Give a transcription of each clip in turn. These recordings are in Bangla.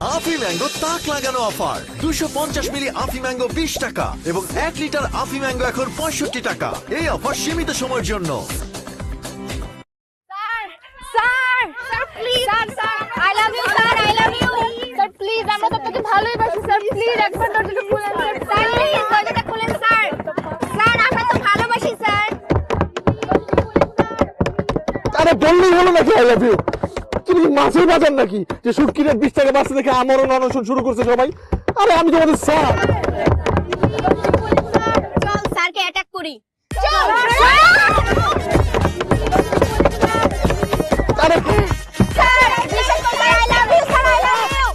আফি ম্যাঙ্গো তাক লাগানো অফার 250 মিলি আফি ম্যাঙ্গো 20 টাকা এবং 1 লিটার আফি ম্যাঙ্গো এখন 65 টাকা। এই অফার সীমিত সময়ের জন্য। Sir please sir I love you sir I love you sir please আমরা তো আপনাকে ভালোই বাসি স্যার প্লিজ একবার দরজাটা খুলেন স্যার প্লিজ দরজাটা খুলেন স্যার স্যার আমরা তো ভালোবাসি স্যার আরে বললেই হলো নাকি আই লাভ ইউ? তুমি মাছের বাজার নাকি যে সুটকিরে 20 টাকা বাঁচতে দেখে আমরণ অনশন শুরু করছে সবাই? আরে আমি তোমাদের স্যার। চল স্যারকে অ্যাটাক করি চল আরে স্যার বিশ্বাস করুন I love you sir I love you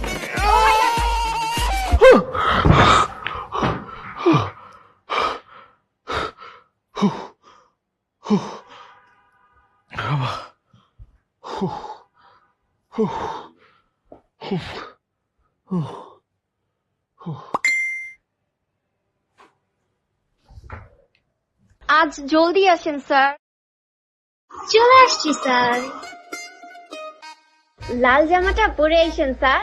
আজ জলদি আসেন স্যার চলে আসছি স্যার লাল জামাটা পরে আইসেন স্যার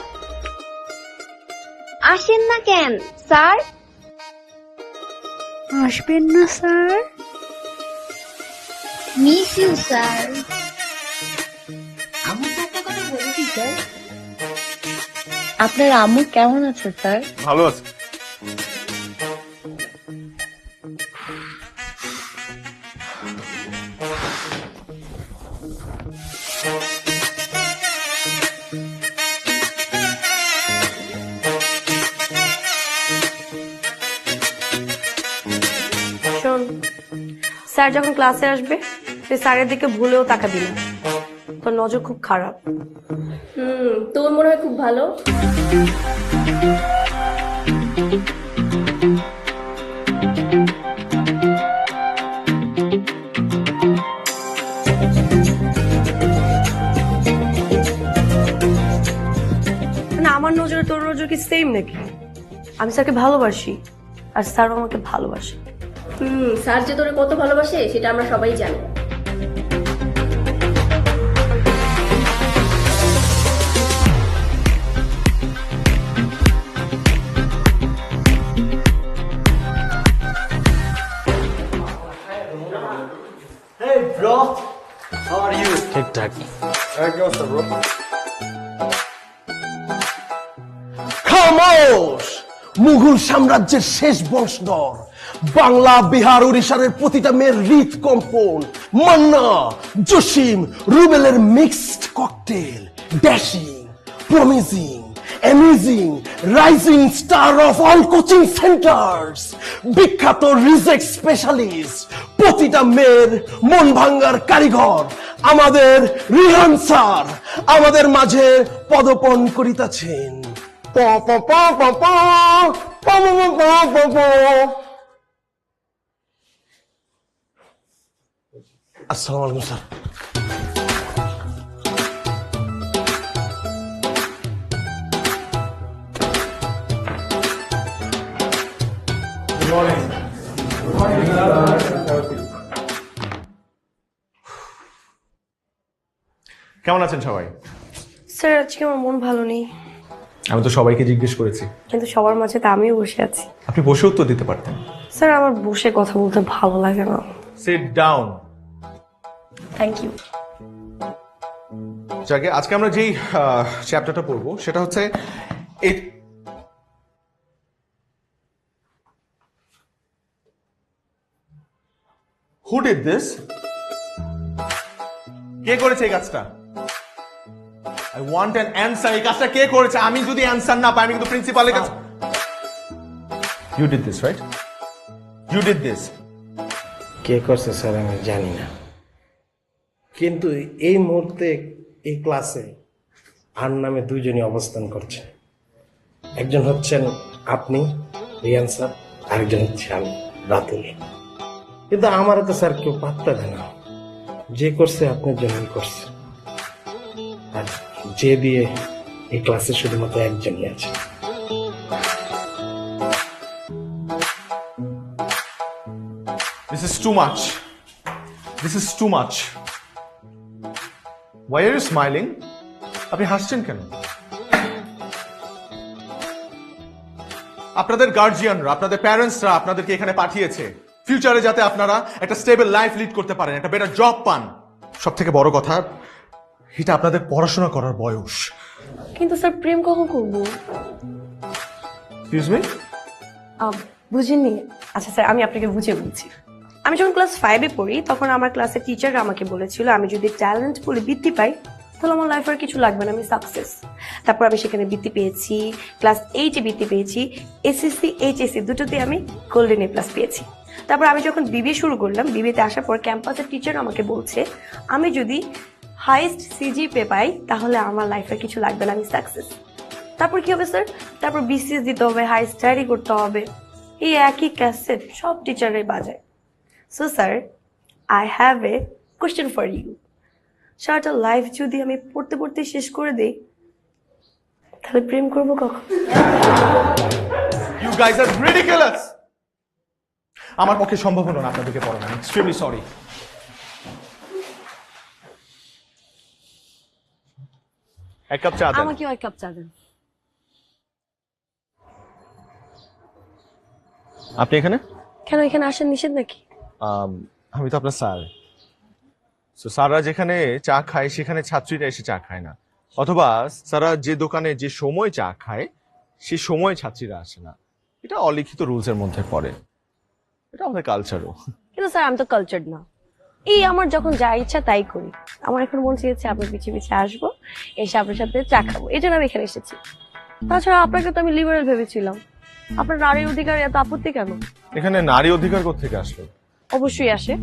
আসেন না কেন স্যার আসবেন না স্যার? মিস ইউ স্যার আমার একটা কথা বলছি স্যার, আপনার আম্মু কেমন আছে স্যার? ভালো আছে। শোন, স্যার যখন ক্লাসে আসবে তুই স্যারের দিকে ভুলেও তাকাবি না, তোর নজর খুব খারাপ। তোর মনে হয় খুব ভালো। না আমার নজরে তোর নজর কি সেম নাকি? আমি স্যারকে ভালোবাসি আর স্যারও আমাকে ভালোবাসে। স্যার যে তোরে কত ভালোবাসে সেটা আমরা সবাই জানি। Hey bro, how are you? ঠিকঠাক। খামোশ! মুঘল সাম্রাজ্যের শেষ বংশধর, বাংলা বিহার উড়িষ্যার প্রতিটা মেয়ের হৃদকম্পন, মান্না জসিম রুবেলের mixed cocktail, dashing promising amazing rising star of all coaching centres, বিখ্যাত রিজেক্ট স্পেশালিস্ট, প্রতিটা মেয়ের মন ভাঙ্গার কারিগর আমাদের রিহান স্যার আমাদের মাঝে পদপন করিতেছেন। আসসালামু আলাইকুম স্যার। কেমন আছেন সবাই? স্যার আজকে আমার মন ভালো নেই। আমি তো সবাইকে জিজ্ঞেস করেছি, কিন্তু সবার মাঝে তো আমিও বসে আছি। আপনি বসে উত্তর দিতে পারতেন। স্যার আমার বসে কথা বলতে ভালো লাগে না। Sit down. Thank you. যাকে আজকে আমরা যেই চ্যাপ্টারটা পড়বো সেটা হচ্ছে হু ডিড দিস? কে করেছে এই কাজটা? I want an answer. এই কাজটা কে করেছে? আমি যদি অ্যানসার না পাই আমি কিন্তু প্রিন্সিপালের কাছে। You did this right? You did this. কে করছে স্যার আমি জানি না, কিন্তু এই মুহূর্তে এই ক্লাসে আর নামে দুইজনই অবস্থান করছে। একজন হচ্ছেন আপনি রিয়ান স্যার, আরেকজন হচ্ছে আমি রাতুল। কিন্তু আমারও তো স্যার কেউ পাত্তা দেয় না। যে করছে আপনার জন্যই করছে, আর যে দিয়ে এই ক্লাসে শুধুমাত্র একজনই আছে। This is too much. This is too much. Why are you smiling? আপনি হাসছেন কেন? আপনাদের গার্জিয়ানরা, আপনাদের প্যারেন্টসরা আপনাদেরকে এখানে পাঠিয়েছে ফিউচারে যাতে আপনারা একটা স্টেবল লাইফ লিড করতে পারেন, একটা বেটার জব পান। সব থেকে বড় কথা, এটা আপনাদের পড়াশোনা করার বয়স। কিন্তু স্যার প্রেম কখন করবো? Excuse me? বুঝিনি। আচ্ছা স্যার, আমি আপনাকে বুঝিয়ে বলছি। আমি যখন ক্লাস 5-এ পড়ি তখন আমার ক্লাসের টিচাররা আমাকে বলেছিল আমি যদি ট্যালেন্ট বলে বৃত্তি পাই তাহলে আমার লাইফে আর কিছু লাগবে না, আমি সাকসেস। তারপর আমি সেখানে বৃত্তি পেয়েছি, ক্লাস 8-এ বৃত্তি পেয়েছি, এসএসসি এইচএসসি দুটোতে আমি গোল্ডেন এ প্লাস পেয়েছি। তারপর আমি যখন বিবিএ শুরু করলাম, বিবিএতে আসার পর ক্যাম্পাসের টিচার আমাকে বলছে আমি যদি হাইয়েস্ট সিজিপিএ পাই তাহলে আমার লাইফে কিছু লাগবে না, আমি সাকসেস। তারপর কি হবে স্যার? তারপর বিসিএস দিতে হবে, হাই স্টাডি করতে হবে, এই একই ক্যাসেট সব টিচারে বাজায়। So sir, I have a question for you. সারাটা লাইফ যদি আমি পড়তে পড়তে শেষ করে দেই তাহলে প্রেম করবো কখন? You guys are ridiculous. আমার পক্ষে সম্ভব হলো না আপনাদেরকে পড়ানো, আই এম এক্সট্রিমলি সরি। এক কাপ চা দেন। আমাকে এক কাপ চা দেন। আপনি এখানে? কেন এখানে আসেন নিষেধ নাকি? আমি তো আপনার স্যার। স্যাররা যেখানে চা খায় সেখানে ছাত্রীরা এসে চা খায় না, অথবা স্যাররা যে দোকানে যে সময় চা খায় সেই সময় ছাত্রীরা আসে না। এটা অলিখিত রুলস এর মধ্যে পড়ে, এটা আমাদের কালচারও। কিন্তু স্যার আমি তো কালচার্ড না, এই আমার যখন যা ইচ্ছা তাই করি। আমার এখন মন চেয়েছে আপনার পিছিয়ে পিছিয়ে আসবো, এসে আপনার সাথে চা খাবো, এই জন্য আমি এখানে এসেছি। তাছাড়া আপনাকে তো আমি লিবারেল ভেবেছিলাম, আপনার নারীর অধিকার এত আপত্তি কেন? এখানে নারী অধিকার কোত্থেকে আসলো? অবশ্যই আসে।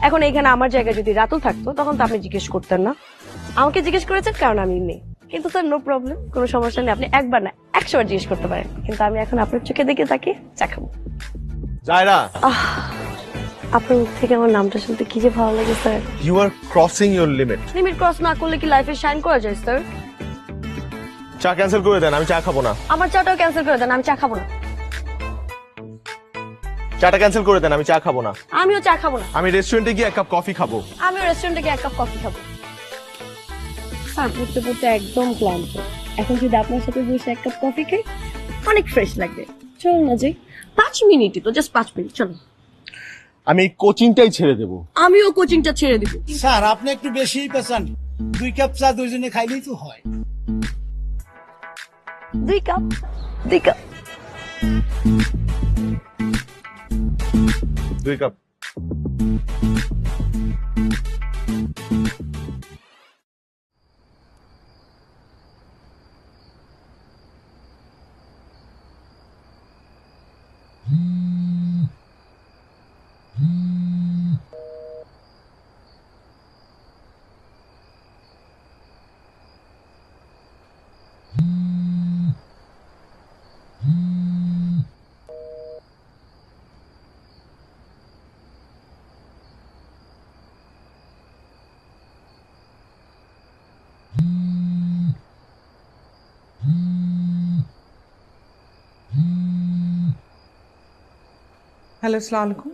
এখন এখানে আমার জায়গায় যদি রাতুল থাকতো তখন তো আপনি জিজ্ঞেস করতেন না, আমাকে জিজ্ঞেস করেছেন কারণ আমি মেয়ে। কিন্তু স্যার নো প্রবলেম, কোনো সমস্যা নেই, আপনি একবার না 100 বার জিজ্ঞেস করতে পারেন, কিন্তু আমি এখন আপনার চোখে দেখে তাকে চা খাবো। জায়রা, আপনার মুখ থেকে আমার নামটা শুনতে কি যে ভালো লাগে sir. You are crossing your limit. Limit cross না করলে কি লাইফে শাইন করা যায় স্যার? চা ক্যান্সেল করে দেন, আমি চা খাবো না। আমার চাটাও ক্যান্সেল করে দেন, আমি চা খাবো না। চাটা ক্যান্সেল করে দেন, আমি চা খাবো না। আমিও চা খাবো না। আমি রেস্টুরেন্টে গিয়ে এক কাপ কফি খাবো। আমিও রেস্টুরেন্টে গিয়ে 1 কাপ কফি খাবো। স্যার পড়তে পড়তে একদম ক্লান্ত, এখন যদি আপনার সাথে বসে 1 কাপ কফি খাই অনেক ফ্রেশ লাগবে। চলুন না যাই, 5 মিনিটই তো, জাস্ট 5 মিনিট, চলুন। আমি কোচিংটাই ছেড়ে দেবো। আমিও কোচিংটা ছেড়ে দিব। স্যার আপনি একটু বেশিই পেছান, 2 কাপ চা দুইজনে খাইলেই তো হয়। 2 কাপ 2 কাপ 2 কাপ। হ্যালো, আসসালামু আলাইকুম।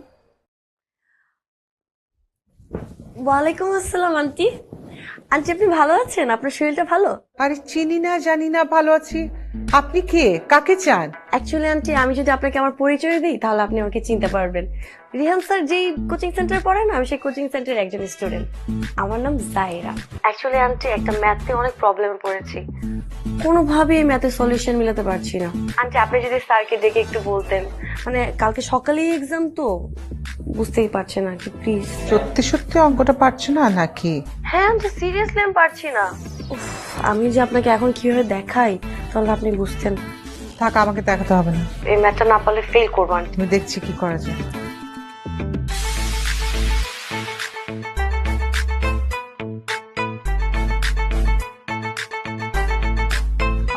ওয়ালাইকুম আসসালাম আন্টি। আন্টি আপনি ভালো আছেন? আপনার শরীরটা ভালো? আরে চিনি না জানি না, ভালো আছি। আপনি কে, কাকে চান? অ্যাকচুয়ালি আন্টি আমি যদি আপনাকে আমার পরিচয় দিই তাহলে আপনি আমাকে চিনতে পারবেন। রিহান স্যার যেই কোচিং সেন্টার পড়ে না, আমি সেই কোচিং সেন্টারের একজন স্টুডেন্ট। আমার নাম জায়রা। অ্যাকচুয়ালি আন্টি একটা ম্যাথে অনেক প্রবলেমে পড়েছি, কোনোভাবেই ম্যাথের সলিউশন মিলাতে পারছি না। আন্টি আপনি যদি স্যারকে ডেকে একটু বলতেন, মানে কালকে সকালেই এক্সাম তো বুঝতেই পারছেন আর কি, প্লিজ। সত্যি সত্যি অঙ্কটা পারছো না নাকি? হ্যাঁ আন্টি সিরিয়াসলি আমি পারছি না। উফ, আমি যে আপনাকে এখন কিভাবে দেখাই তাহলে আপনি বুঝতেন। থাক, আমাকে দেখাতে হবে না, এই ম্যাথটা না পারলে ফেল করবো আন্টি। আমি দেখছি কি করা যায়।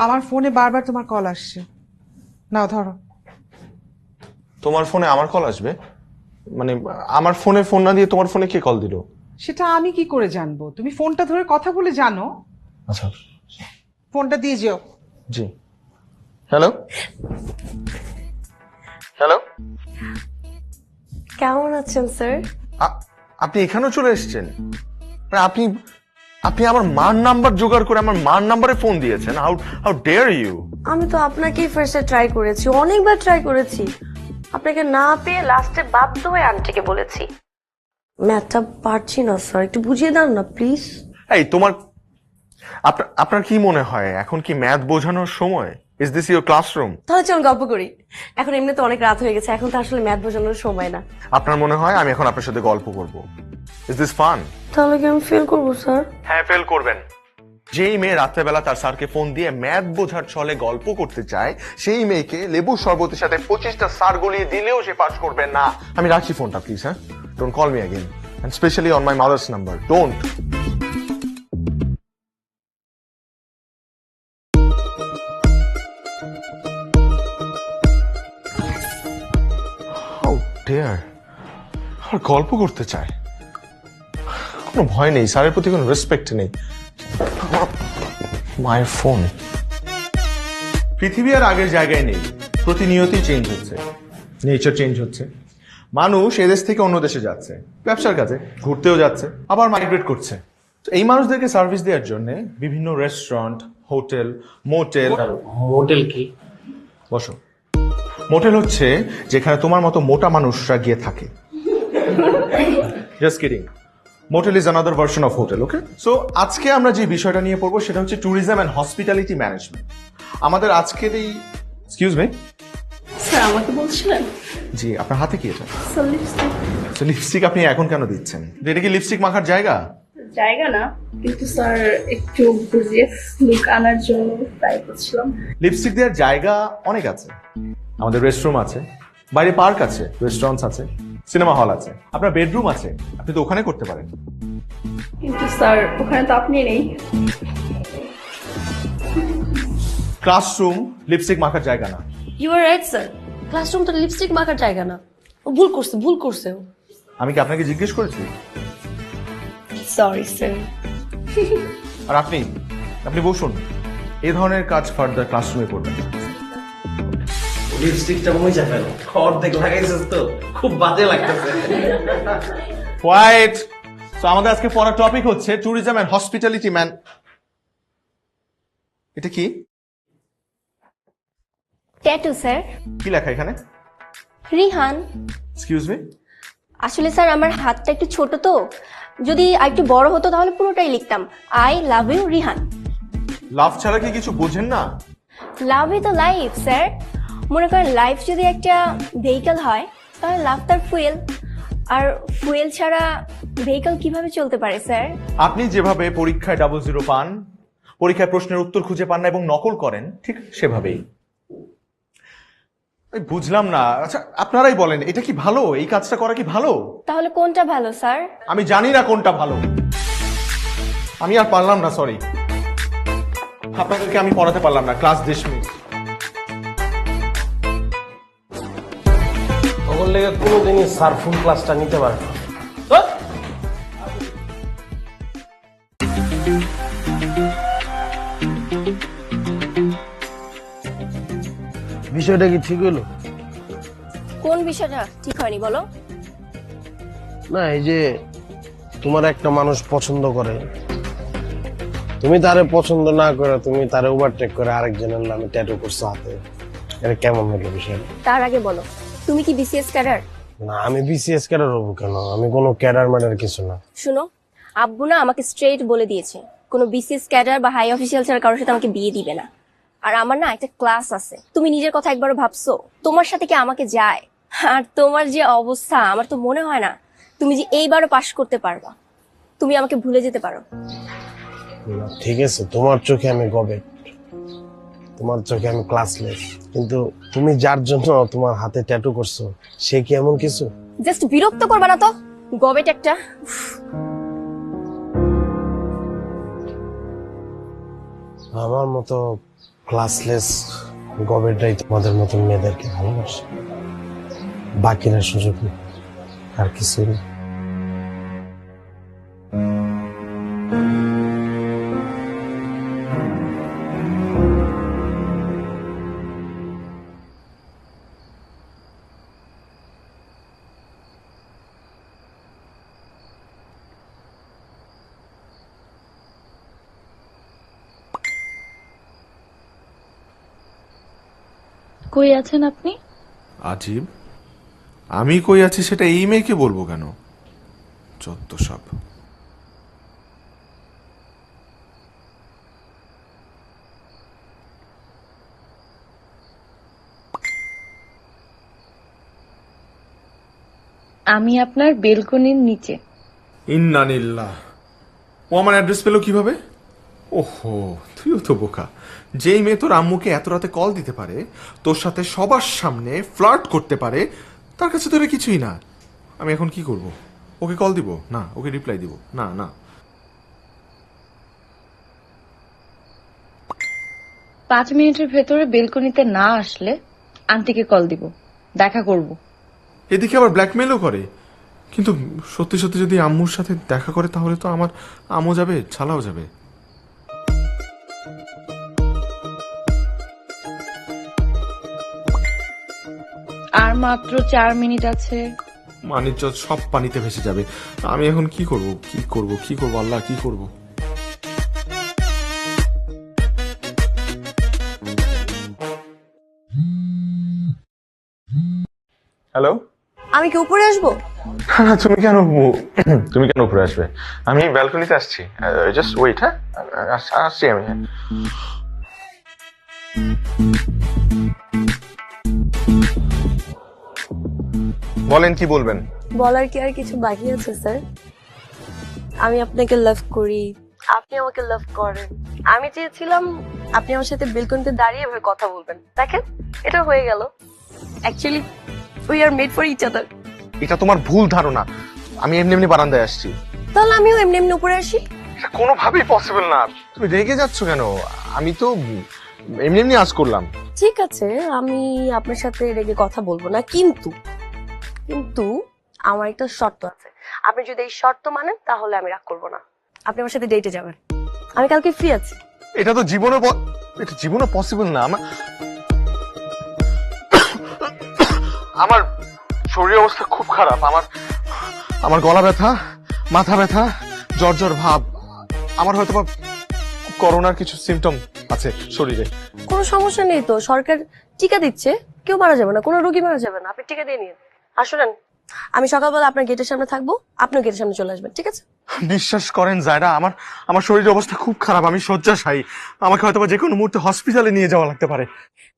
আমার ফোনে বারবার তোমার কল আসছে, নাও ধরো। তোমার ফোনে আমার কল আসবে? মানে আমার ফোনে ফোন না দিয়ে তোমার ফোনে কে কল দিল? সেটা আমি কি করে জানবো? তুমি ফোনটা ধরে কথা বলে জানো। আচ্ছা, ফোনটা দিয়ে যেও। জি। হ্যালো হ্যালো, কেমন আছেন স্যার? আপনি এখানেও চলে এসেছেন? আপনি আপনি আমার মার নাম্বার জোগাড় করে আমার মার নাম্বারে ফোন দিয়েছেন? How dare you! আমি তো আপনাকেই ফার্স্টে ট্রাই করেছি, অনেকবার ট্রাই করেছি। আপনাকে না পেয়ে লাস্টে বাধ্য হয়ে আন্টিকে বলেছি। ম্যাথটা পারছি না স্যার, একটু বুঝিয়ে দাও না প্লিজ। এই তোমার আপনার কি মনে হয় এখন কি ম্যাথ বোঝানোর সময়? Is this your classroom? তাহলে চলুন গল্প করি। এখন এমনি তো অনেক রাত হয়ে গেছে, এখন তো আসলে ম্যাথ বোঝানোর সময় না। আপনার মনে হয় আমি এখন আপনার সাথে গল্প করব? Is this fun? তাহলে কি আমি ফেল করবো স্যার? হ্যাঁ, ফেল করবেন। যেই মেয়ে রাত্রেবেলা তার স্যারকে ফোন দিয়ে ম্যাথ বোঝার ছলে গল্প করতে চায়, সেই মেয়েকে লেবু শরবতের সাথে 25টা স্যার গলিয়ে দিলেও সে পাস করবে না। আমি রাখছি ফোনটা প্লিজ। হ্যাঁ, don't call me again, and specially on my mother's number, don't. How dare, আর গল্প করতে চায়। কোনো ভয় নেই, স্যারের প্রতি কোনো রেসপেক্ট নেই। মায়ের ফোন। পৃথিবী আর আগের জায়গায় নেই, প্রতিনিয়তই চেঞ্জ হচ্ছে, নেচার চেঞ্জ হচ্ছে। মানুষ এদেশ থেকে অন্য দেশে যাচ্ছে ব্যবসার কাজে, ঘুরতেও যাচ্ছে, আবার মাইগ্রেট করছে। তো এই মানুষদেরকে সার্ভিস দেওয়ার জন্য বিভিন্ন রেস্টুরেন্ট, হোটেল, মোটেল। মোটেল কি? বসো। মোটেল হচ্ছে যেখানে তোমার মতো মোটা মানুষরা গিয়ে থাকে। Just kidding. Motel is another version of hotel, okay? So আজকে আমরা যে বিষয়টা নিয়ে পড়বো সেটা হচ্ছে ট্যুরিজম অ্যান্ড হসপিটালিটি ম্যানেজমেন্ট। আমাদের আজকের এই, এক্সকিউজ মি স্যার আমাকে বলছিলেন? জি, আপনার হাতে কি এটা? Sir lipstick. তো লিপস্টিক আপনি এখন কেন দিচ্ছেন? এটা কি লিপস্টিক মাখার জায়গা? জায়গা না, কিন্তু স্যার একটু বুঝিয়ে লুক আনার জন্য ট্রাই করছিলাম। লিপস্টিক দেওয়ার জায়গা অনেক আছে। আমাদের রেস্টরুম আছে, বাইরে পার্ক আছে, রেস্টুরেন্টস আছে, সিনেমা হল আছে, আপনার বেডরুম আছে, আপনি তো ওখানে করতে পারেন। কিন্তু স্যার ওখানে তো আপনি নেই। ক্লাসরুম লিপস্টিক মাখার জায়গা না। You are right sir, classroom তো লিপস্টিক মাখার জায়গা না। ও ভুল করছে, ভুল করছে। আমি কি আপনাকে জিজ্ঞেস করেছি? Sorry sir. আর আপনি বসুন। এই ধরনের কাজ ফার্দার ক্লাসরুমে করবেন। লিপস্টিকটা মুছে ফেল, অর্ধেক লাগাইছিস তো, খুব বাজে লাগতেছে। হোয়াইট। সো আমাদের আজকে পড়ার টপিক হচ্ছে ট্যুরিজম এন্ড হসপিটালিটি ম্যান। এটা কি? Tattoo sir. কি লেখা এখানে? রিহান। Excuse me? আসলে স্যার আমার হাতটা একটু ছোট তো, যদি আরেকটু বড় হতো তাহলে পুরোটাই লিখতাম আই লাভ ইউ রিহান। লাভ ছাড়া কি কিছু বোঝেন না? Love is the life sir. মনে করেন লাইফ যদি একটা ভেহিকল হয় তাহলে লাভ তার ফুয়েল, আর ফুয়েল ছাড়া ভেহিকল কিভাবে চলতে পারে স্যার? আপনি যেভাবে পরীক্ষায় 00 পান, পরীক্ষায় প্রশ্নের উত্তর খুঁজে পান না এবং নকল করেন, ঠিক সেভাবেই। বুঝলাম না। আচ্ছা আপনারাই বলেন, এটা কি ভালো? এই কাজটা করা কি ভালো? তাহলে কোনটা ভালো স্যার? আমি জানি না কোনটা ভালো। আমি আর পারলাম না, সরি। আপনাদেরকে আমি পড়াতে পারলাম না, ক্লাস ডিসমিস। তখন লেগে কোনোদিনই স্যার ফুল ক্লাসটা নিতে পারে না। বিষয়টা কি ঠিক হলো? কোন বিষয়টা ঠিক হয়নি বলো? না, এই যে তোমার একটা মানুষ পছন্দ করে, তুমি তারে পছন্দ না করে তুমি তারে ওভারটেক করে আরেকজনের নামে ট্যাটু করছো হাতে, এটা কেমন হলো বিষয়টা? তার আগে বলো, তুমি কি বিসিএস ক্যাডার? না, আমি বিসিএস ক্যাডার হবো কেন? আমি কোনো ক্যাডার ম্যাডার কিছু না। শুনো, আব্বু না আমাকে স্ট্রেট বলে দিয়েছে কোনো বিসিএস ক্যাডার বা হাই অফিসিয়াল ছাড়া কারোর সাথে আমাকে বিয়ে দিবে না। আর আমার না একটা ক্লাস আছে, তুমি নিজের কথা একবারও ভাবছো? তোমার সাথে কি আমাকে যায়? আর তোমার যে অবস্থা, আমার তো মনে হয় না তুমি যে এইবারও পাশ করতে পারবা। তুমি আমাকে ভুলে যেতে পারো। না, ঠিক আছে, তোমার চোখে আমি গবেট, তোমার চোখে আমি ক্লাসলেস, কিন্তু তুমি যার জন্য তোমার হাতে ট্যাটু করছো সে কি এমন কিছু? জাস্ট বিরক্ত করবা না তো, গবেট একটা। আমার মতো ক্লাসলেস গবেটাই তোমাদের মতো মেয়েদেরকে ভালোবাসে, বাকিরা সুযোগ নেই, আর কিছুই নেই। কই আছেন আপনি? আজীব, আমি কই আছি সেটা এই মেয়েকে বলবো কেন? যত সব। আমি আপনার বেলকনির নিচে। ইন্নানিল্লাহ, ও আমার অ্যাড্রেস পেলো কিভাবে? ওহো, তুইও তো বোকা। যেই মেয়ে তোর আম্মুকে এত রাতে কল দিতে পারে, তোর সাথে সবার সামনে ফ্লার্ট করতে পারে, তার কাছে তো এটা কিছুই না। আমি এখন কি করব? ওকে কল দিব না, ওকে রিপ্লাই দিব না? না, 5 মিনিটের ভেতরে বেলকনিতে না আসলে আন্টিকে কল দিব, দেখা করব। এদিকে আবার ব্ল্যাকমেলও করে। কিন্তু সত্যি সত্যি যদি আম্মুর সাথে দেখা করে তাহলে তো আমার আম্মু যাবে, ছালাও যাবে। আর মাত্র 4 মিনিট আছে। মানিজ্জত সব পানিতে ভেসে যাবে। আমি এখন কি করব? কি করব? কি করব? আল্লাহ, কি করব? হ্যালো, আমি কি উপরে আসবো? তুমি কেন উপরে আসবে? আমি ব্যালকনিতে আসছি। Just wait. হ্যাঁ, আসছি আমি। বলেন, কি বলবেন? বলার কি আর কিছু বাকি আছে স্যার? আমি আপনাকে লাভ করি, আপনি আমাকে লাভ করেন। আমি চেয়েছিলাম আপনি আমার সাথে বেলকনিতে দাঁড়িয়ে এভাবে কথা বলবেন। দেখেন, এটা হয়ে গেল। Actually we are made for each other. এটা তোমার ভুল ধারণা। আমি এমনি এমনি বারান্দায় আসছি। তাহলে আমিও এমনি এমনি উপরে আসি? এটা কোনোভাবেই পসিবল না। তুমি রেগে যাচ্ছ কেন? আমি তো এমনি এমনি আজ করলাম। ঠিক আছে, আমি আপনার সাথে রেগে কথা বলবো না, কিন্তু আমার একটা শর্ত আছে। আপনি যদি এই শর্ত মানেন তাহলে আমি রাগ করবো না। আপনি আমার সাথে ডেটে যাবেন। আমি কালকে ফ্রি আছি। এটা তো জীবনে পসিবল না। আমার শরীরের অবস্থা খুব খারাপ। আমার গলা ব্যথা, মাথা ব্যথা, জ্বর ভাব। আমার হয়তো করোনার কিছু সিমটম আছে শরীরে। কোনো সমস্যা নেই তো, সরকার টিকা দিচ্ছে, কেউ মারা যাবে না, কোনো রোগী মারা যাবে না। আপনি টিকা দিয়ে নিন। আর শুনেন, আমি সকালবেলা আপনার গেটের সামনে থাকবো, আপনিও গেটের সামনে চলে আসবেন, ঠিক আছে? বিশ্বাস করেন জায়রা, আমার শরীরের অবস্থা খুব খারাপ। আমি শয্যাশায়ী। আমাকে হয়তো যে কোনো মুহূর্তে হসপিটালে নিয়ে যাওয়া লাগতে পারে।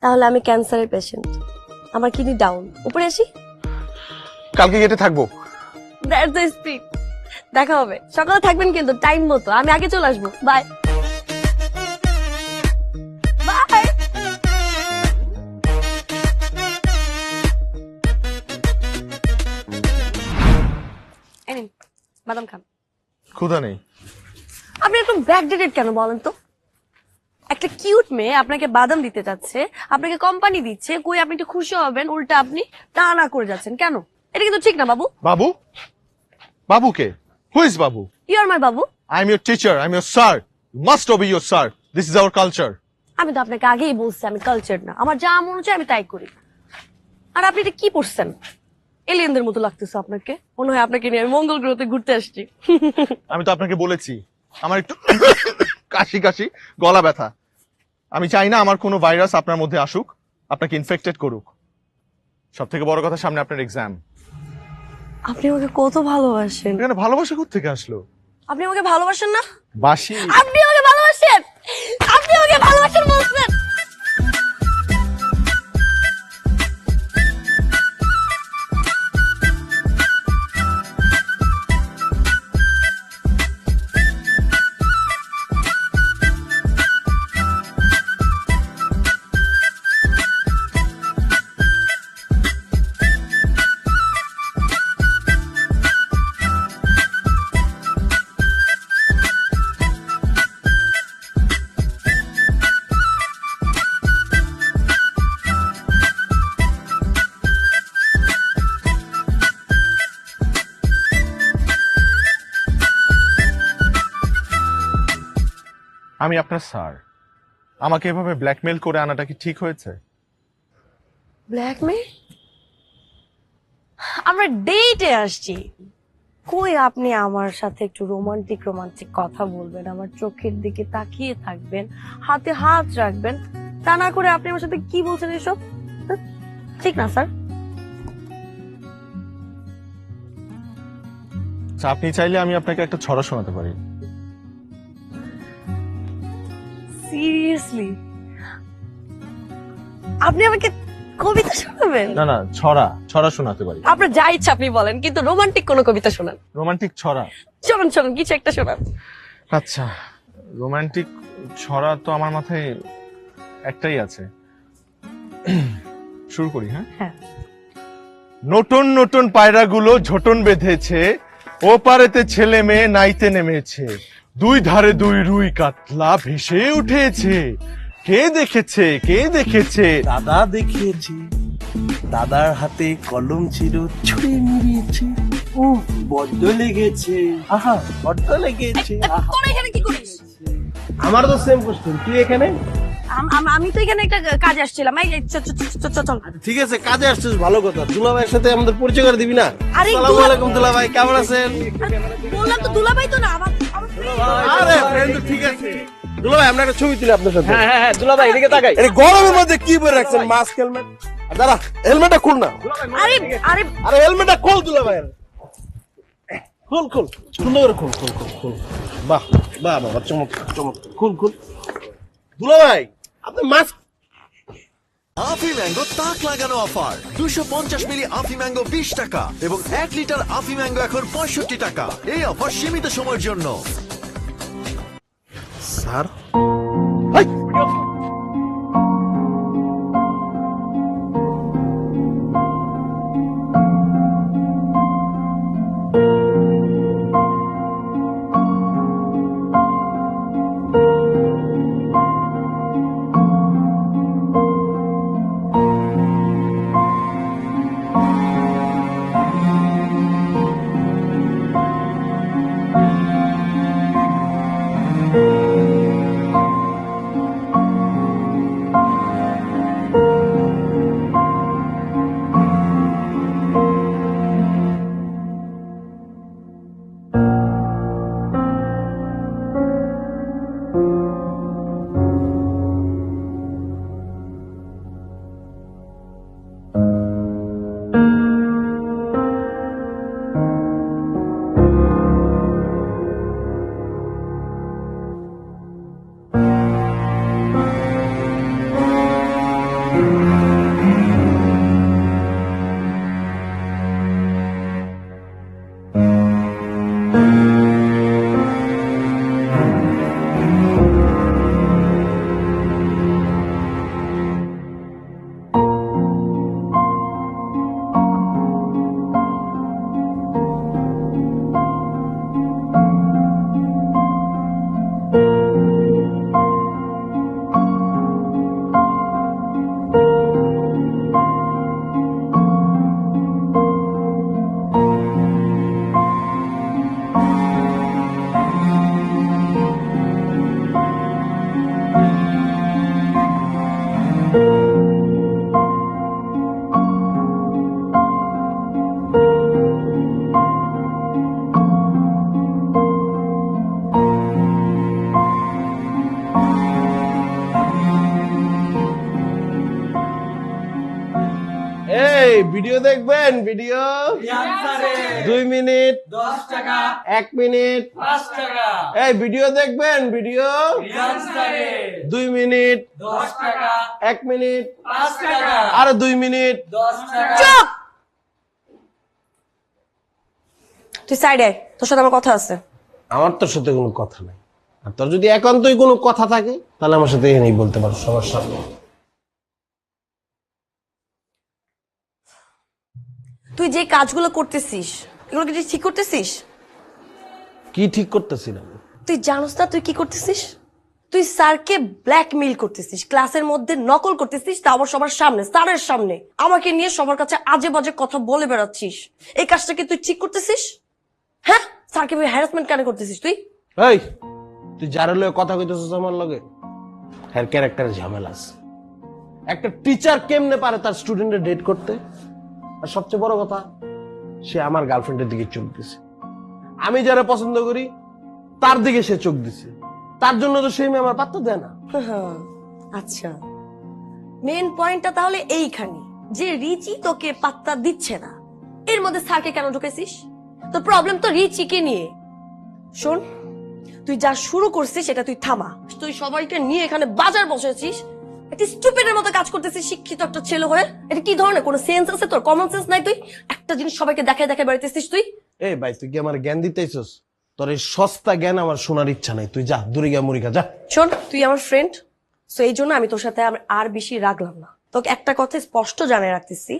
তাহলে আমি ক্যান্সারের পেশেন্ট, আমার কিডনি ডাউন। উপরে আসি? কালকে গেটে থাকবো। That's the spirit. দেখা হবে। সকালে থাকবেন কিন্তু টাইম মতো। আমি আগে চলে আসবো। Bye bye. বাদাম খান। ক্ষুধা নেই। আপনি একটু ব্যাকডেটেড কেন বলেন তো? একটা কিউট মেয়ে আপনাকে বাদাম দিতে যাচ্ছে, আপনাকে কোম্পানি দিচ্ছে, কই আপনি একটু খুশি হবেন, উল্টা আপনি টানা করে যাচ্ছেন কেন? এটা কিন্তু ঠিক না বাবু। বাবু কে? Who is Babu? You are my বাবু। I am your teacher, I am your sir. You must obey your sir. This is our culture. আমি তো আপনাকে আগেই বলছি আমি কালচার না, আমার যা মনে হচ্ছে আমি তাই করি। আর আপনি এটা কি পড়ছেন? এলিয়েনদের মতো লাগতেছে আপনাকে। মনে হয় আপনাকে নিয়ে আমি মঙ্গল গ্রহতে ঘুরতে আসছি। আমি তো আপনাকে বলেছি আমার একটু কাশি গলা ব্যথা। আমি চাই না আমার কোনো ভাইরাস আপনার মধ্যে আসুক, আপনাকে ইনফেক্টেড করুক। সব থেকে বড় কথা, সামনে আপনার এক্সাম। আপনি আমাকে কত ভালোবাসেন। এখানে ভালোবাসা কোত্থেকে আসলো? আপনি আমাকে ভালোবাসেন না? বাসি। আপনি আমাকে ভালোবাসেন, আপনি আমাকে ভালোবাসেন বলছেন। আমি আপনার স্যার। আমাকে এভাবে ব্ল্যাকমেল করে আনাটা কি ঠিক হয়েছে? ব্ল্যাকমেল? আমরা ডেটে আসছি, কই আপনি আমার সাথে একটু রোমান্টিক কথা বলবেন, আমার চোখের দিকে তাকিয়ে থাকবেন, হাতে হাত রাখবেন। তা না করে আপনি আমার সাথে কি বলছেন এসব? ঠিক না স্যার? আচ্ছা, আপনি চাইলে আমি আপনাকে একটা ছড়া শোনাতে পারি। সিরিয়াসলি আপনি আমাকে কবিতা শোনাবেন? না না, ছড়া শোনাতে পারি। আপনার যা ইচ্ছা আপনি বলেন, কিন্তু রোমান্টিক কোনো কবিতা শোনান। রোমান্টিক ছড়া? শোনান কিছু একটা শোনান। আচ্ছা, রোমান্টিক ছড়া তো আমার মাথায় একটাই আছে, শুরু করি। হ্যাঁ। নতুন নতুন পায়রাগুলো ঝোটন বেঁধেছে, ও পারেতে ছেলে মেয়ে নাইতে নেমেছে, দুই ধারে দুই রুই কাতলা ভেসে উঠেছে, কে দেখেছে? দাদা দেখিয়েছে, দাদার হাতে কলম ছিল, ছুঁয়ে মিলিয়েছে, ও বড্ড লেগেছে, আহা বড্ড লেগেছে। তোরা এখানে কি করিস? আমার তো সেম কোশ্চেন, তুই এখানে? আমি তো এখানে একটা কাজে আসছিলাম। এই চল। ঠিক আছে, কাজে আসছিস, ভালো কথা। দুলাভাইয়ের সাথে আমাদের পরিচয় করে দিবি না? আরে আসসালামু আলাইকুম দুলাভাই, কেমন আছেন? বললাম তো দুলাভাই তো না, আমার আরে ফ্রেন্ড তো ঠিক আছে। দুলাভাই আমরা একটা ছবি তুলি আপনার সাথে। হ্যাঁ দুলাভাই এদিকে তাকাই। এই গরমের মধ্যে কি পরে রাখছেন? Mask, helmet? দাঁড়া, হেলমেটটা খুল না। আরে হেলমেটটা খোল দুলাভাই, খোল সুন্দর করে খোল। বাহ চমৎকার। খুল দুলাভাই, আপনি মাস্ক। আফি ম্যাঙ্গো তাক লাগানো অফার, 250 মিলি আফি ম্যাঙ্গো 20 টাকা এবং 1 লিটার আফি ম্যাঙ্গো এখন 65 টাকা। এই অফার সীমিত সময়ের জন্য। স্যার ভিডিও দেখবেন? ভিডিও 2 মিনিট 10 টাকা, 1 মিনিট 5 টাকা। এই ভিডিও দেখবেন? ভিডিও 2 মিনিট 10 টাকা, 1 মিনিট 5 টাকা, আর 2 মিনিট 10 টাকা। চুপ! তুই সাইডে, তোর সাথে আমার কথা আছে। আমার তোর সাথে কোনো কথা নাই, আর তোর যদি একান্তই কোনো কথা থাকে তাহলে আমার সাথে এখানেই বলতে পারো সবার সামনে। তুই যে কাজগুলো করতেছিস এগুলো কি তুই ঠিক করতেছিস? কি ঠিক করতেছিলাম? তুই জানোস না তুই কি করতেছিস? তুই স্যারকে ব্ল্যাকমেইল করতেছিস, ক্লাসের মধ্যে নকল করতেছিস, তা আবার সবার সামনে, স্যারের সামনে আমাকে নিয়ে সবার কাছে আজে বাজে কথা বলে বেড়াচ্ছিস। এই কাজটা কি তুই ঠিক করতেছিস? হ্যাঁ, স্যারকে হ্যারাসমেন্ট কেন করতেছিস তুই? এই তুই যার লগে কথা কইতেছিস আমার লগে, এর ক্যারেক্টারে ঝামেলা আছে। একটা টিচার কেমনে পারে তার স্টুডেন্টের ডেট করতে? আর সবচেয়ে বড় কথা, সে আমার গার্লফ্রেন্ডের দিকে চোখ দিছে। আমি যারা পছন্দ করি তার দিকে সে চোখ দিছে, তার জন্য তো সেই মেয়ে আমার পাত্তা দেয় না। আচ্ছা, মেন পয়েন্টটা তাহলে এইখানে যে রিচি তোকে পাত্তা দিচ্ছে না, এর মধ্যে স্যারকে কেন ঢুকেছিস? তো প্রবলেম তো রিচিকে নিয়ে। শোন, তুই যা শুরু করছিস সেটা তুই থামা। তুই সবাইকে নিয়ে এখানে বাজার বসেছিস, একটা স্টুপিডের মতো কাজ করতেছিস শিক্ষিত একটা ছেলে হয়ে। এটা কি ধরনের কোনো সেন্স আছে তোর? কমন সেন্স নাই? তুই একটা জিনিস সবাইকে দেখায় দেখায় বেড়াইতেছিস তুই। এই ভাই, তুই কি আমার জ্ঞান দিতেছিস? তোর এই সস্তা জ্ঞান আমার শোনার ইচ্ছা নাই। তুই যা, দূরে গিয়া মুড়ি খা, যা। শোন, তুই আমার ফ্রেন্ড, সো এই জন্য আমি তোর সাথে আর বেশি রাখলাম না। তোকে একটা কথা স্পষ্ট জানিয়ে রাখতেছি,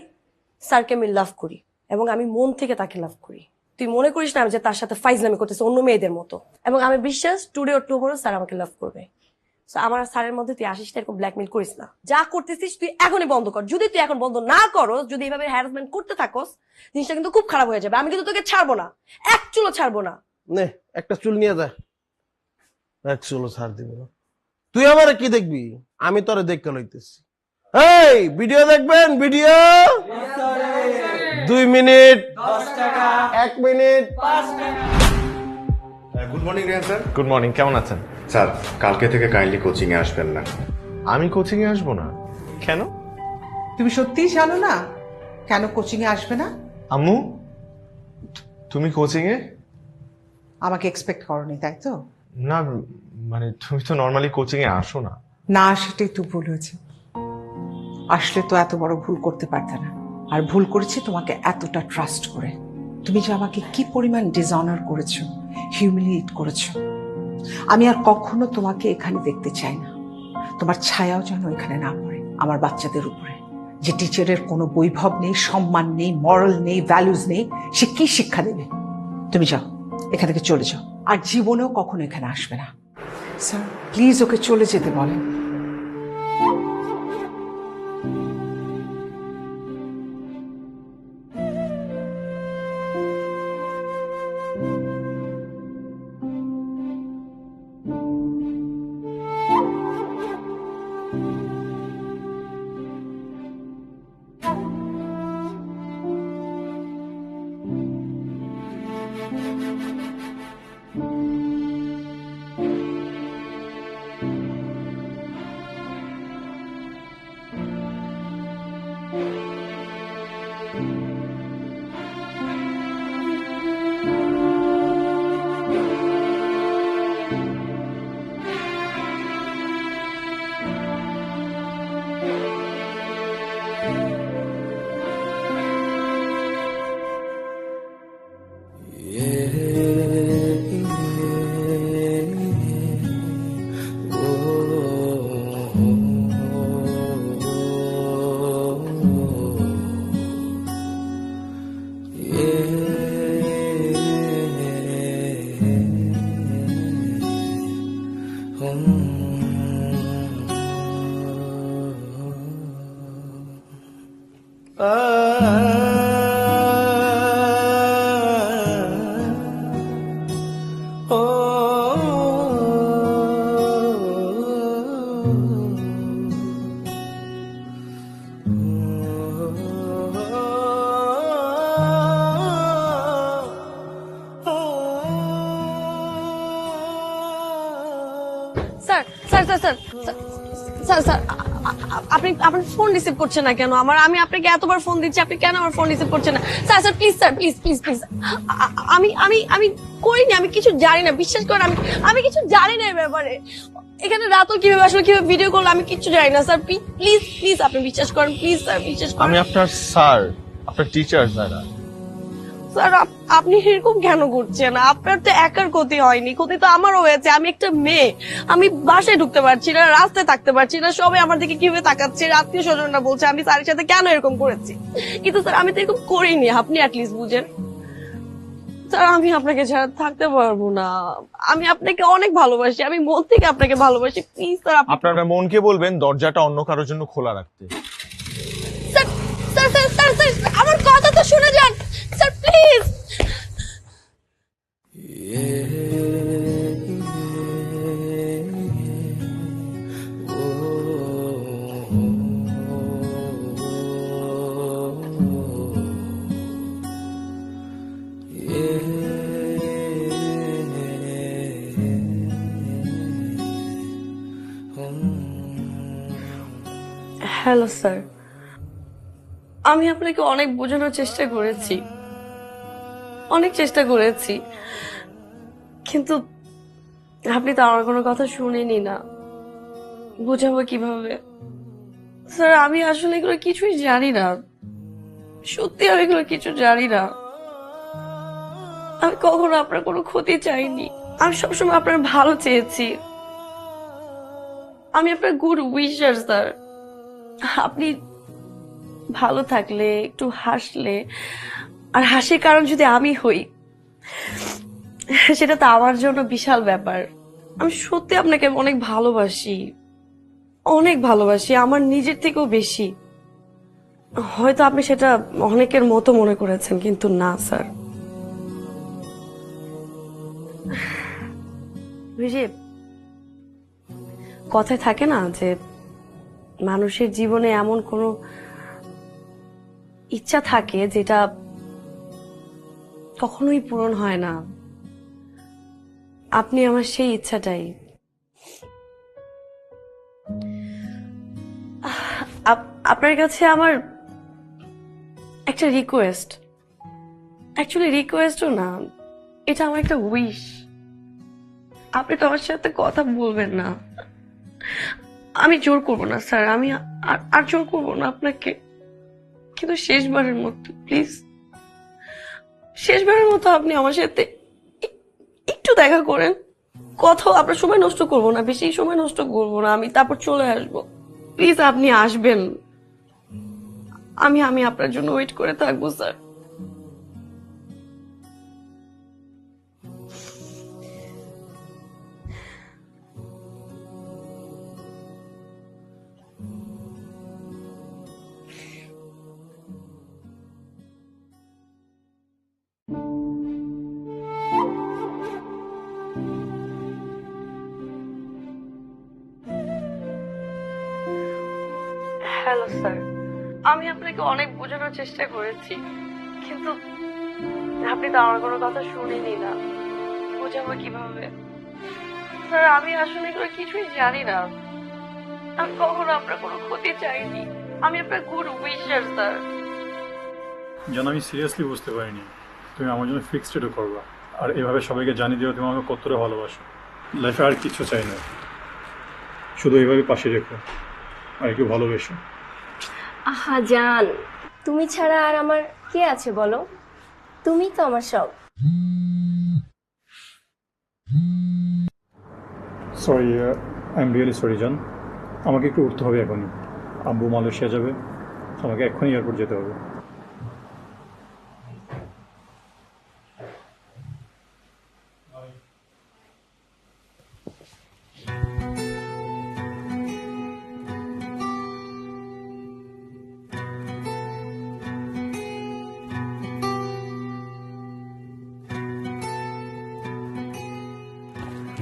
স্যারকে আমি লাভ করি এবং আমি মন থেকে তাকে লাভ করি। তুই মনে করিস না আমি যে তার সাথে ফাইজলামি করতেছি অন্য মেয়েদের মতো। এবং আমি বিশ্বাস টুডে অর টুমরো স্যার আমাকে লাভ করবে। আমার স্যারের মধ্যে তুই আসিস না, এরকম ব্ল্যাকমেল করিস না। যা করতেছিস তুই এখনই বন্ধ কর। যদি তুই এখন বন্ধ না করো, যদি এইভাবে হ্যারাসমেন্ট করতে থাকোস, জিনিসটা কিন্তু খুব খারাপ হয়ে যাবে। আমি কিন্তু তোকে ছাড়বো না, এক চুলও ছাড়বো না। নে একটা চুল নিয়ে যা। এক চুলও ছাড় দিব না। তুই আমার কি দেখবি? আমি তোরে দেখতে লইতেছি। এই ভিডিও দেখবেন? ভিডিও 2 মিনিট 10 টাকা, 1 মিনিট 5 টাকা। Good morning Riyan sir. Good morning, কেমন আছেন? স্যার, কালকে থেকে কাইন্ডলি কোচিং এ আসবেন না। আমি কোচিং এ আসবো না কেন? তুমি সত্যিই জানো না কেন কোচিং এ আসবে না? আম্মু, তুমি কোচিং এ? আমাকে এক্সপেক্ট করনি, তাই তো? না মানে তুমি তো নর্মালি কোচিং এ আসো না। না আসাটাই তো ভুল হয়েছে। আসলে তো এত বড় ভুল করতে পারতে না। আর ভুল করেছি তোমাকে এতটা ট্রাস্ট করে। তুমি যে আমাকে কি পরিমাণ ডিসঅনার করেছো, হিউমিলিয়েট করেছো। আমি আর কখনো তোমাকে এখানে দেখতে চাই না। তোমার ছায়াও যেন এখানে না পড়ে আমার বাচ্চাদের উপরে। যে টিচারের কোনো বৈভব নেই, সম্মান নেই, মরাল নেই, ভ্যালুজ নেই, সে কি শিক্ষা দেবে? তুমি যাও, এখান থেকে চলে যাও। আর জীবনেও কখনো এখানে আসবে না। স্যার প্লিজ ওকে চলে যেতে বলেন। আপনি আপনার ফোন রিসিভ করছেন না কেন? আমি আপনাকে এতবার ফোন দিচ্ছি, আপনি কেন আমার ফোন রিসিভ করছেন না? Sir please, sir please please please. আমি করিনি, আমি কিছু জানি না, বিশ্বাস করেন। আমি কিছু জানি না এই ব্যাপারে। এখানে রাতও কিভাবে আসলো, কিভাবে ভিডিও করলো, আমি কিছু জানি না। স্যার প্লিজ প্লিজ আপনি বিশ্বাস করেন, প্লিজ স্যার বিশ্বাস করেন। আমি আপনার স্যার, আপনার টিচার দাদা। স্যার আপনি এরকম কেন করছেন? আপনার তো একার ক্ষতি হয়নি, ক্ষতি তো আমারও হয়েছে। আমি একটা মেয়ে, আমি বাসায় ঢুকতে পারছি না, রাস্তায় থাকতে পারছি না, সবাই আমার দিকে কিভাবে তাকাচ্ছে, আত্মীয় স্বজনরা বলছে আমি স্যারের সাথে কেন এরকম করেছি। কিন্তু স্যার আমি তো এরকম করিনি, আপনি অ্যাটলিস্ট বুঝেন। স্যার আমি আপনাকে ছাড়া থাকতে পারবো না। আমি আপনাকে অনেক ভালোবাসি, আমি মন থেকে আপনাকে ভালোবাসি। প্লিজ স্যার আপনারা মনকে বলবেন দরজাটা অন্য কারোর জন্য খোলা রাখতে। স্যার স্যার স্যার স্যার আমার কথা তো শুনে যান স্যার প্লিজ। হ্যালো স্যার, আমি আপনাকে অনেক বোঝানোর চেষ্টা করেছি, অনেক চেষ্টা করেছি, কিন্তু আপনি তো আমার কোনো কথা শুনেনি না। বোঝাবো কিভাবে স্যার? আমি আসলে এগুলো কিছুই জানি না, সত্যি আমি এগুলো কিছু জানি না। আমি কখনো আপনার কোনো ক্ষতি চাইনি, আমি সবসময় আপনার ভালো চেয়েছি। আমি আপনার গুড উইশার স্যার। আপনি ভালো থাকলে, একটু হাসলে, আর হাসির কারণ যদি আমি হই, সেটা তো আমার জন্য বিশাল ব্যাপার। আমি সত্যি আপনাকে অনেক ভালোবাসি, অনেক ভালোবাসি, আমার নিজের থেকেও বেশি। হয়তো আপনি সেটা অনেকের মতো মনে করেছেন, কিন্তু না স্যার। বুঝি, কথায় থাকে না যে মানুষের জীবনে এমন কোনো ইচ্ছা থাকে যেটা কখনোই পূরণ হয় না। আপনি আমার সেই ইচ্ছাটাই। আপনার কাছে আমার একটা রিকোয়েস্ট, অ্যাকচুয়ালি রিকোয়েস্টও না, এটা আমার একটা উইশ। আপনি তো আমার সাথে কথা বলবেন না, আমি জোর করবো না স্যার, আমি আর জোর করবো না আপনাকে, কিন্তু শেষবারের মতো প্লিজ, শেষবারের মতো আপনি আমার সাথে একটু দেখা করেন। কথা, আপনার সময় নষ্ট করবো না, বেশি সময় নষ্ট করবো না, আমি তারপর চলে আসবো। প্লিজ আপনি আসবেন, আমি আপনার জন্য ওয়েট করে থাকবো স্যার। হ্যালো স্যার, আমি আপনাকে অনেক বোঝানোর চেষ্টা করেছি, কিন্তু আপনি তো আমার কোনো কথা শুনেনি না। বোঝাবো কিভাবে স্যার? আমি আসলে এগুলো কিছুই জানি না, আমি কখনো আপনার কোনো ক্ষতি চাইনি, আমি আপনার গুড উইশার স্যার। যেন আমি সিরিয়াসলি বুঝতে পারিনি তুমি আমার জন্য ফিক্সড এটও করবা, আর এভাবে সবাইকে জানিয়ে দিও তুমি আমাকে কতটা ভালোবাসো। লাইফে আর কিছু চাই না, শুধু এইভাবে পাশে রেখো আর একটু ভালোবেসো। আহা জান, তুমি ছাড়া আর আমার কে আছে বলো? তুমি তো আমার সব। Sorry, I am really sorry জান, আমাকে একটু উঠতে হবে এখনই। আব্বু মালয়েশিয়া যাবে, আমাকে এক্ষুনি এয়ারপোর্ট যেতে হবে।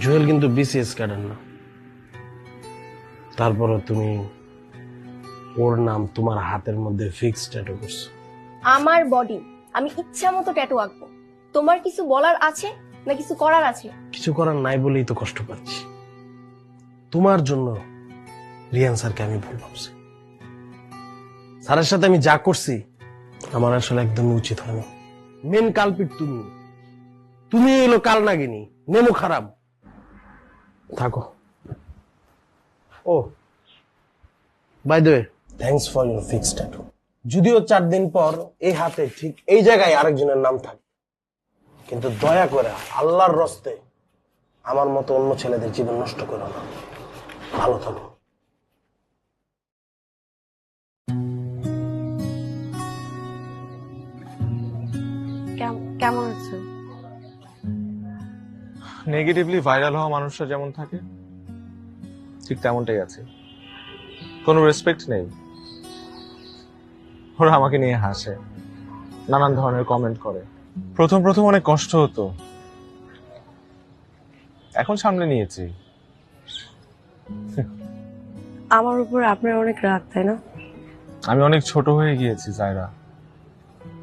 জুয়েল কিন্তু বিসিএস ক্যাডার না, তারপরে তুমি ওর নাম তোমার হাতের মধ্যে ফিক্সড ট্যাটু করছো। আমার বডি, আমি ইচ্ছা মতো ট্যাটু আঁকবো। তোমার কিছু বলার আছে না কিছু করার আছে? কিছু করার নাই বলেই তো কষ্ট পাচ্ছি। তোমার জন্য রিয়ান স্যারকে আমি ভুল ভাবছি। স্যারের সাথে আমি যা করছি আমার আসলে একদমই উচিত হয়নি। মেন কালপিট তুমি, তুমি এলো কাল নাগিনি, নেমো খারাপ। থাকো। Oh by the way, thanks for your fixed tattoo. যদিও 4 দিন পর এই হাতে ঠিক এই জায়গায় আরেকজনের নাম থাকে, কিন্তু দয়া করে আল্লাহর রস্তে আমার মতো অন্য ছেলেদের জীবন নষ্ট করো না। ভালো থাকো। কেমন আছেন? নেগেটিভলি ভাইরাল হওয়া মানুষরা যেমন থাকে ঠিক তেমনটাই আছে। কোনো রেসপেক্ট নেই। ওরা আমাকে নিয়ে হাসে, নানান ধরনের কমেন্ট করে। প্রথম অনেক কষ্ট হতো, এখন সামনে নিয়েছি। আমার উপর আপনার অনেক রাগ, তাই না? আমি অনেক ছোট হয়ে গিয়েছি জায়রা,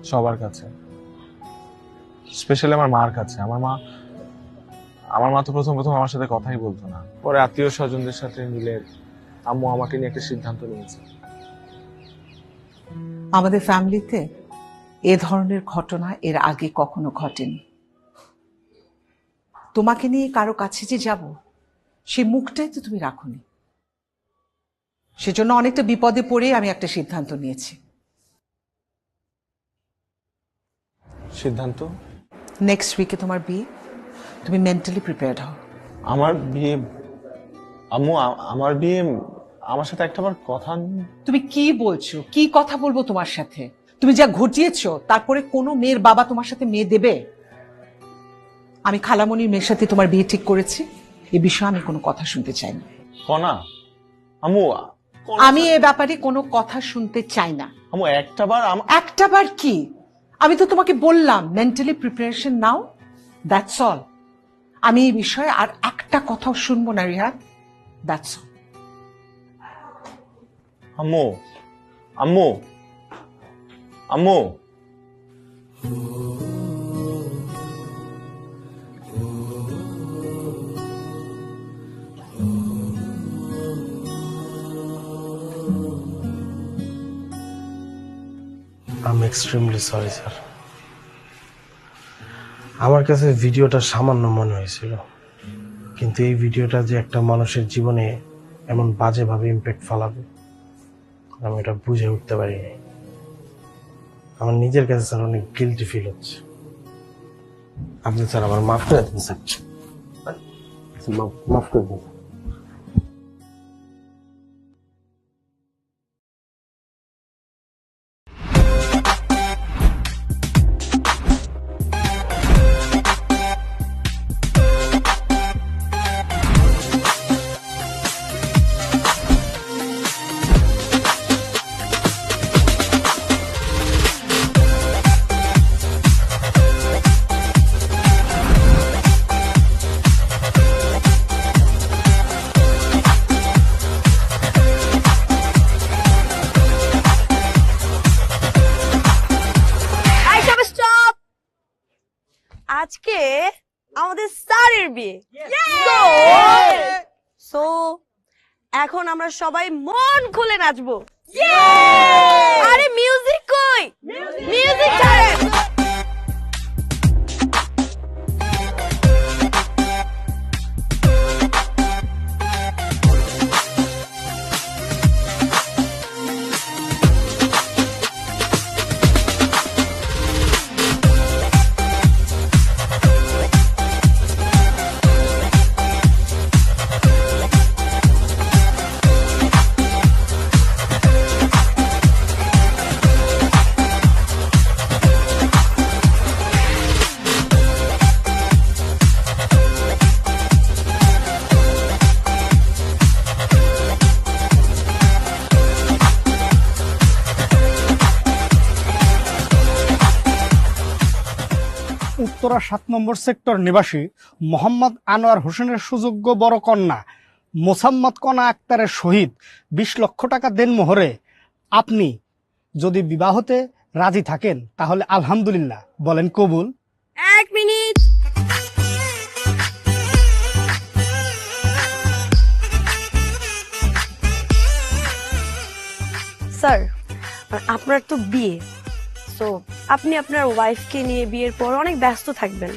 সবার কাছে, স্পেশালি আমার মার কাছে। আমার মা তো প্রথম আমার সাথে কথাই বলতো না। পরে আত্মীয় স্বজনদের সাথে মিলে আম্মু আমাকে নিয়ে একটা সিদ্ধান্ত নিয়েছে। আমাদের ফ্যামিলিতে এ ধরনের ঘটনা এর আগে কখনো ঘটেনি। তোমাকে নিয়ে কারো কাছে যে যাব সে মুখটাই তো তুমি রাখোনি। সেজন্য অনেকটা বিপদে পড়ে আমি একটা সিদ্ধান্ত নিয়েছি। সিদ্ধান্ত? নেক্সট উইকে তোমার বিয়ে, তুমি মেন্টালি প্রিপেয়ার্ড হও। আমার বিয়ে? আম্মু আমার বিয়ে, আমার সাথে একটাবার কথা। তুমি কি বলছো? কি কথা বলবো তোমার সাথে? তুমি যা ঘটিয়েছো তারপরে কোনো মেয়ের বাবা তোমার সাথে মেয়ে দেবে? আমি খালামণির মেয়ের সাথে তোমার বিয়ে ঠিক করেছি, এ বিষয়ে আমি কোনো কথা শুনতে চাই না। কনা আম্মু, আমি এ ব্যাপারে কোনো কথা শুনতে চাই না। আম্মু একটাবার। একটাবার কি? আমি তো তোমাকে বললাম mentally preparation now, that's all. আমি এই বিষয়ে আর একটা কথাও শুনবো না রিহাদ, দ্যাটস অল। আম্মু আম্মু আম্মু আমি এক্সট্রিমলি সরি স্যার। আমার কাছে ভিডিওটা সামান্য মনে হয়েছিল, কিন্তু এই ভিডিওটা যে একটা মানুষের জীবনে এমন বাজেভাবে ইম্প্যাক্ট ফেলাবে আমি এটা বুঝে উঠতে পারিনি। আমার নিজের কাছে স্যার অনেক গিল্টি ফিল হচ্ছে। আপনি স্যার আমার মাফ করে দিন স্যার, মাফ করে দিন। আজকে আমাদের স্যারের বিয়ে, সো এখন আমরা সবাই মন খুলে নাচবো। আরে মিউজিক কই? মিউজিক ছাড়েন। উত্তরা ৭ নম্বর সেক্টর নিবাসী মোহাম্মদ আনোয়ার হোসেনের সুযোগ্য বড় কন্যা মোসাম্মদ কনা আক্তারের সহিত ২০ লক্ষ টাকা দেনমোহরে আপনি যদি বিবাহতে রাজি থাকেন তাহলে আলহামদুলিল্লাহ বলেন কবুল। ১ মিনিট। স্যার আপনার তো বিয়ে, সো আপনি আপনার ওয়াইফকে নিয়ে বিয়ের পর অনেক ব্যস্ত থাকবেন,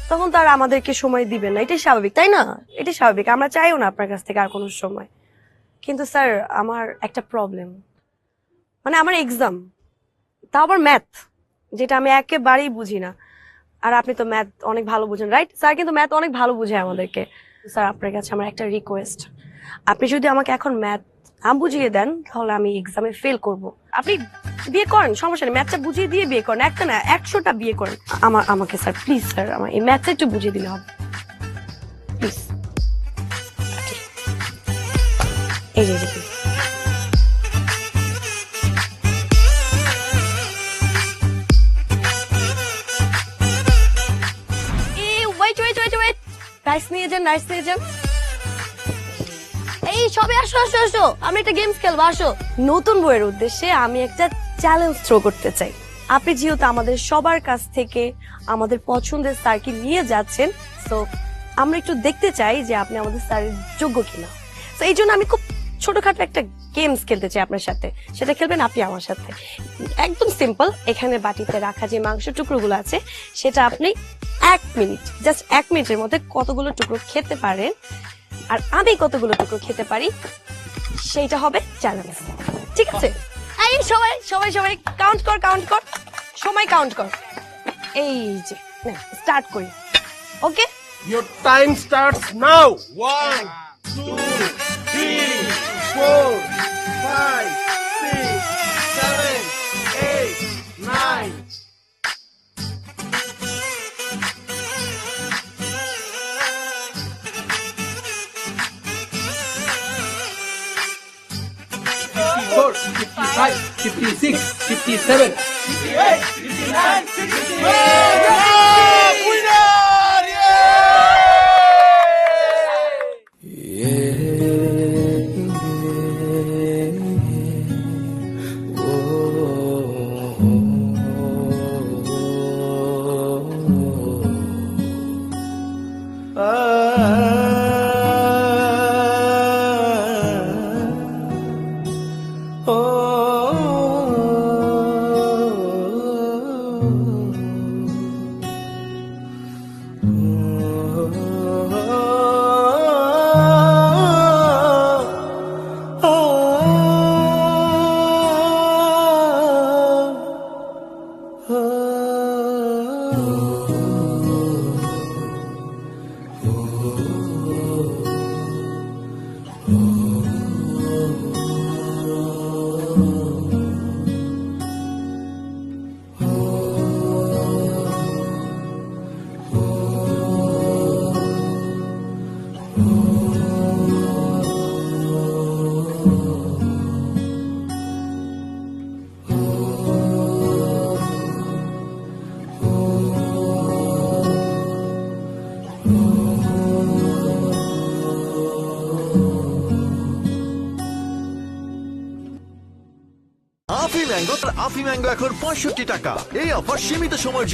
তখন তার আমাদেরকে সময় দিবেন না, এটাই স্বাভাবিক তাই না? এটাই স্বাভাবিক, আমরা চাইও না আপনার কাছ থেকে আর কোনো সময়। কিন্তু স্যার আমার একটা প্রবলেম, মানে আমার এক্সাম, তা আবার ম্যাথ, যেটা আমি একেবারেই বুঝি না। আর আপনি তো ম্যাথ অনেক ভালো বুঝেন, রাইট? স্যার কিন্তু ম্যাথ অনেক ভালো বুঝে আমাদেরকে। স্যার আপনার কাছে আমার একটা রিকোয়েস্ট, আপনি যদি আমাকে এখন ম্যাথ বুঝিয়ে দেন তাহলে আমি এক্সামে ফেল করব। আপনি বিয়ে করেন, সমস্যা নেই, ম্যাথটা বুঝিয়ে দিয়ে বিয়ে করেন, একটা না ১০০টা বিয়ে করেন। আমাকে স্যার প্লিজ স্যার আমার এই ম্যাথটা একটু বুঝিয়ে দিলে হবে প্লিজ। এই যে নাইস নিয়ে যান, নাইস নিয়ে যান। এই সবে আসো আসো আসো, আমি একটা গেমস খেলবো, আসো। নতুন বইয়ের উদ্দেশ্যে আমি একটা চ্যালেঞ্জ থ্রো করতে চাই। আপনি যেহেতু আমাদের সবার কাছ থেকে আমাদের পছন্দের স্যারকে নিয়ে যাচ্ছেন, তো আমরা একটু দেখতে চাই যে আপনি আমাদের স্যারের যোগ্য কিনা। তো এই জন্য আমি খুব ছোটখাটো একটা গেমস খেলতে চাই আপনার সাথে, সেটা খেলবেন আপনি আমার সাথে। একদম সিম্পল, এখানে বাটিতে রাখা যে মাংস টুকরোগুলো আছে সেটা আপনি 1 মিনিট, জাস্ট 1 মিনিটের মধ্যে কতগুলো টুকরো খেতে পারেন আর আমি কতগুলো টুকরো খেতে পারি সেইটা হবে চ্যালেঞ্জ, ঠিক আছে? এই সবাই সবাই সবাই কাউন্ট কর, সময় কাউন্ট কর। এই যে স্টার্ট করি, ওকে? Your time starts now. 1, 2, 3, 4, 5, 6, 7, 8, 9. Four, 55, 56, 57, 58, 59, 60. আফি mango এখন 65 টাকা। এই অফার সীমিত সময়ের জন্য।